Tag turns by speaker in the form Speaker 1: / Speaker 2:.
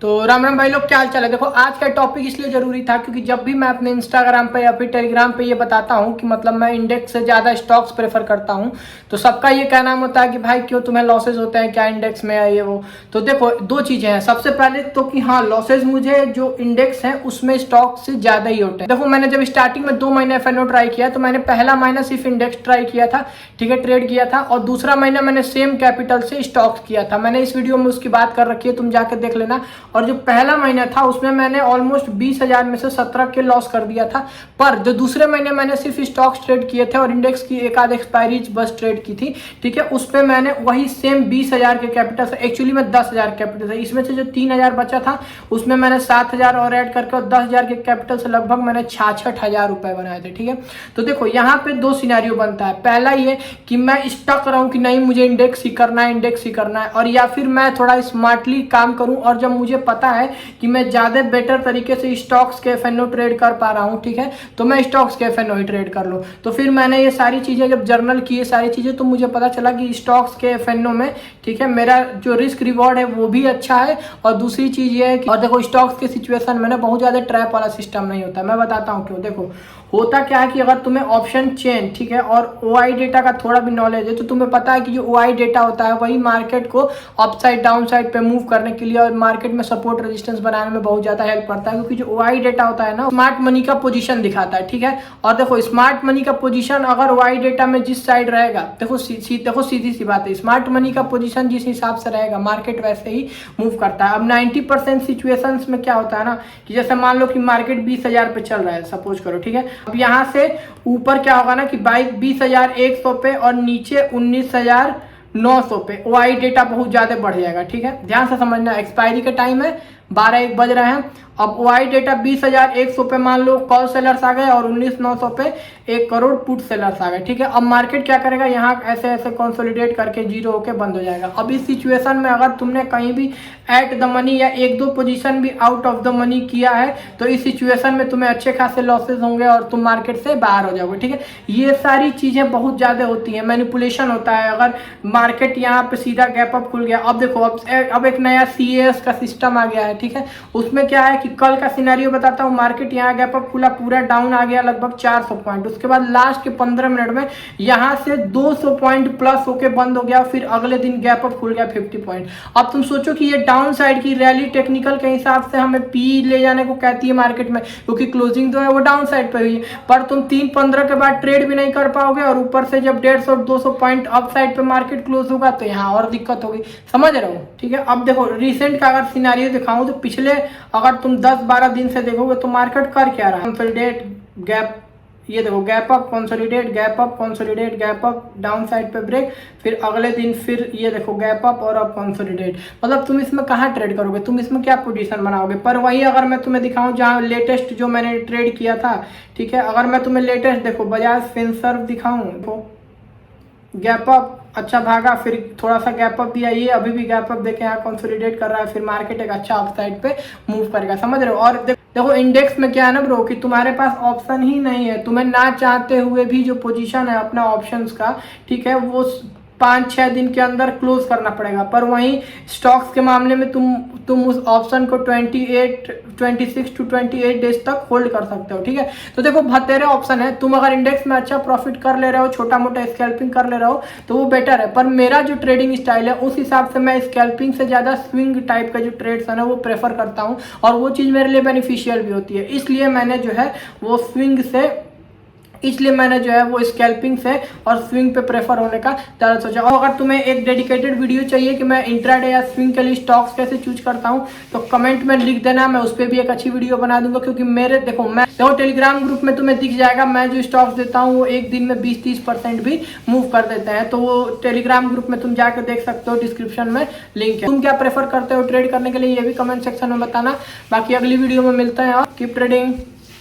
Speaker 1: तो राम राम भाई लोग, क्या हाल चाल है। देखो आज का टॉपिक इसलिए जरूरी था क्योंकि जब भी मैं अपने इंस्टाग्राम पे या फिर टेलीग्राम पे ये बताता हूँ कि मतलब मैं इंडेक्स से ज़्यादा स्टॉक्स प्रेफर करता हूँ, तो सबका ये कहना होता है कि भाई क्यों तुम्हें लॉसेज होते हैं क्या इंडेक्स में है ये वो। तो देखो दो चीज़ें हैं। सबसे पहले तो कि हाँ, लॉसेज मुझे जो इंडेक्स है उसमें स्टॉक से ज़्यादा ही होते हैं। देखो मैंने जब स्टार्टिंग में 2 महीने FNO ट्राई किया तो मैंने पहला महीना सिर्फ इंडेक्स ट्राई किया था, ठीक है, ट्रेड किया था, और दूसरा महीना मैंने सेम कैपिटल से स्टॉक्स किया था। मैंने इस वीडियो में उसकी बात कर रखी है, तुम जाके देख लेना। और जो पहला महीना था उसमें मैंने ऑलमोस्ट 20,000 में से 17 के लॉस कर दिया था। पर जो दूसरे महीने मैंने सिर्फ स्टॉक्स ट्रेड किए थे और इंडेक्स की एक आध एक्सपायरी बस ट्रेड की थी, ठीक है, उस पर मैंने वही सेम 20,000 के कैपिटल से, एक्चुअली में 10,000 कैपिटल से, इसमें से जो 3,000 बचा था उसमें मैंने 7,000 और ऐड करके और 10,000 के कैपिटल से लगभग मैंने 66,000 रुपए बनाए थे, ठीक है। तो देखो यहाँ पे दो सिनेरियो बनता है। पहला ये कि मैं स्टक रहूं कि नहीं मुझे इंडेक्स ही करना है, इंडेक्स ही करना है, और या फिर मैं थोड़ा स्मार्टली काम करूं और जब मुझे पता है कि मैं ज़्यादा बेटर तरीके से स्टॉक्स के FNO ट्रेड कर पा रहा हूँ, ठीक है, तो मैं स्टॉक्स के FNO ही ट्रेड कर लूँ। तो फिर मैंने ये सारी चीज़ें जब जर्नल की, ये सारी चीज़ें, तो मुझे पता चला कि स्टॉक्स के FNO में, ठीक है, मेरा जो रिस्क रिवॉर्ड है वो भी अच्छा है। और दूसरी चीज़ ये है कि, और देखो स्टॉक्स के सिचुएशन में ना बहुत ज़्यादा ट्रैप वाला सिस्टम नहीं होता। मैं बताता हूँ क्यों। देखो होता क्या है कि अगर तुम्हें ऑप्शन चेन, ठीक है, और OI डेटा का थोड़ा भी नॉलेज है तो तुम्हें पता है कि जो OI डेटा होता है वही मार्केट को अपसाइड डाउन साइड पे मूव करने के लिए और मार्केट में सपोर्ट रेजिस्टेंस बनाने में बहुत ज़्यादा हेल्प करता है। क्योंकि जो OI डेटा होता है ना, स्मार्ट मनी का पोजीशन दिखाता है, ठीक है। और देखो स्मार्ट मनी का पोजीशन अगर OI डेटा में जिस साइड रहेगा, देखो सीधी सी बात है, स्मार्ट मनी का पोजीशन जिस हिसाब से रहेगा मार्केट वैसे ही मूव करता है। अब 90% सिचुएशंस में क्या होता है ना कि जैसे मान लो कि मार्केट 20,000 पे चल रहा है, सपोज करो, ठीक है। अब यहाँ से ऊपर क्या होगा ना कि 20,100 पे और नीचे 19,900 पे OI डेटा बहुत ज्यादा बढ़ जाएगा, ठीक है। ध्यान से समझना, एक्सपायरी का टाइम है, 12-1 बज रहे हैं। अब OI डेटा 20,100 पे मान लो कॉल सेलर्स आ गए और 19,900 पे 1 करोड़ पुट सेलर्स आ गए, ठीक है। अब मार्केट क्या करेगा, यहाँ ऐसे ऐसे कंसोलिडेट करके जीरो होके बंद हो जाएगा। अब इस सिचुएशन में अगर तुमने कहीं भी एट द मनी या 1-2 पोजीशन भी आउट ऑफ द मनी किया है तो इस सिचुएशन में तुम्हें अच्छे खासे लॉसेज होंगे और तुम मार्केट से बाहर हो जाओगे, ठीक है। ये सारी चीज़ें बहुत ज़्यादा होती हैं, मैनिपुलेशन होता है। अगर मार्केट यहाँ पे सीधा गैप अप खुल गया, अब देखो अब एक नया CAS का सिस्टम आ गया है, ठीक है। उसमें क्या है कि कल का सिनेरियो बताता हूँ, मार्केट यहाँ गैप अप खुला, पूरा डाउन आ गया लगभग 400 पॉइंट। उसके बाद लास्ट के 15 मिनट में यहाँ से 200 पॉइंट प्लस होके बंद हो गया, फिर अगले दिन गैप अप खुल गया 50 पॉइंट। अब तुम सोचो कि ये डाउन साइड की रैली टेक्निकल के हिसाब से हमें पी ले जाने को कहती है मार्केट में, क्योंकि क्लोजिंग तो है वो डाउन साइड पे हुई है, पर तुम 3-15 के बाद ट्रेड भी नहीं कर पाओगे और ऊपर से जब 150-200 पॉइंट अप साइड पे मार्केट क्लोज होगा तो यहाँ और दिक्कत होगी, समझ रहे हो, ठीक है। अब देखो रिसेंट का अगर सिनेरियो दिखाऊं तो पिछले अगर तुम 10-12 दिन से देखोगे तो मार्केट कर क्या रहा है, कंसोलिडेट गैप, ये देखो gap up consolidate, gap up consolidate, gap up down side पे ब्रेक, फिर अगले दिन फिर ये देखो गैप अप और अब कंसोलिडेट। मतलब तुम इसमें कहाँ ट्रेड करोगे, तुम इसमें क्या पोजीशन बनाओगे। पर वही अगर मैं तुम्हें दिखाऊं जहाँ लेटेस्ट जो मैंने ट्रेड किया था, ठीक है, अगर मैं तुम्हें लेटेस्ट देखो बजाज फिनसर्व दिखाऊं, देखो गैप अप अच्छा भागा, फिर थोड़ा सा गैप अप दिया, ये अभी भी गैप अप देखे यहाँ कंसोलिडेट कर रहा है, फिर मार्केट एक अच्छा अपसाइड पे मूव करेगा, समझ रहे हो। और देखो इंडेक्स में क्या है ना ब्रो कि तुम्हारे पास ऑप्शन ही नहीं है, तुम्हें ना चाहते हुए भी जो पोजीशन है अपना ऑप्शंस का, ठीक है, वो 5-6 दिन के अंदर क्लोज करना पड़ेगा। पर वहीं स्टॉक्स के मामले में तुम उस ऑप्शन को 26 to 28 डेज तक होल्ड कर सकते हो, ठीक है। तो देखो बतेरे ऑप्शन है, तुम अगर इंडेक्स में अच्छा प्रॉफिट कर ले रहे हो, छोटा मोटा स्कैल्पिंग कर ले रहे हो तो वो बेटर है। पर मेरा जो ट्रेडिंग स्टाइल है उस हिसाब से मैं स्कैल्पिंग से ज़्यादा स्विंग टाइप का जो ट्रेड्स है ना वो प्रेफर करता हूँ, और वो चीज़ मेरे लिए बेनिफिशियल भी होती है। इसलिए मैंने जो है वो स्कैल्पिंग से और स्विंग पे प्रेफर होने का ज़्यादा सोचा। और अगर तुम्हें एक डेडिकेटेड वीडियो चाहिए कि मैं इंट्राडे या स्विंग के लिए स्टॉक्स कैसे चूज करता हूं तो कमेंट में लिख देना, मैं उस पर भी एक अच्छी वीडियो बना दूंगा। क्योंकि मैं टेलीग्राम ग्रुप में तुम्हें दिख जाएगा, मैं जो स्टॉक्स देता हूँ वो एक दिन में 20-30% भी मूव कर देते हैं। तो वो टेलीग्राम ग्रुप में तुम जाकर देख सकते हो, डिस्क्रिप्शन में लिंक है। तुम क्या प्रेफर करते हो ट्रेड करने के लिए ये भी कमेंट सेक्शन में बताना। बाकी अगली वीडियो में मिलते हैं और कीप ट्रेडिंग।